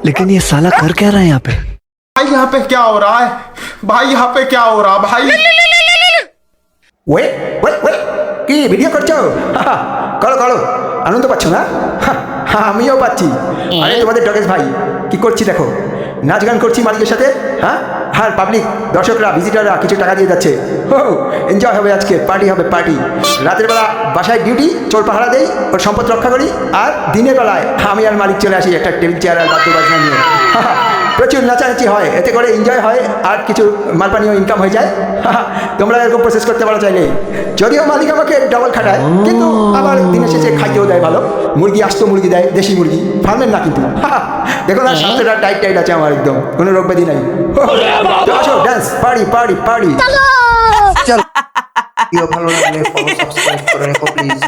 लेकिन ये साला कर क्या रहा है यहाँ पे? भाई यहाँ पे क्या हो रहा है? भाई यहाँ पे क्या हो रहा है भाई? ওয়ে ওয়ে ওয়ে কি ভিডিও করছো করো করো আনন্দ পাচ্ছ না হ্যাঁ আমিও পাচ্ছি আরে তোমাদের ডগেশ ভাই কি করছি দেখো নাচ গান করছি মালিকের সাথে হ্যাঁ হ্যাঁ পাবলিক দর্শকরা ভিজিটাররা কিছু টাকা দিয়ে যাচ্ছে ও এনজয় হবে আজকে পার্টি হবে পার্টি রাতের বেলা বাসায় ডিউটি চোর পাহারা দেই ওর সম্পদ রক্ষা করি আর দিনের বেলায় আমি আর মালিক চলে আসি একটা টেবিল চেয়ার আর বাদ্য বাজনা নিয়ে প্রচুর নাচানাচি হয় এতে করে এনজয় হয় আর কিছু মালপানীয় ইনকাম হয়ে যায় তোমরা এরকম প্রসেস করতে পারো চাইলে যদিও মালিক আমাকে ডবল খাটায় কিন্তু আবার দিনের শেষে খাইতেও দেয় ভালো মুরগি আস্ত মুরগি দেয় দেশি মুরগি ফার্মের না কিন্তু দেখো না স্বাস্থ্যটা টাইট টাইট আছে আমার একদম কোনো রোগ ব্যাধি নাই তো আসো dance party party party video ভালো লাগলে ফলো সাবস্ক্রাইব করে রেখো প্লিজ।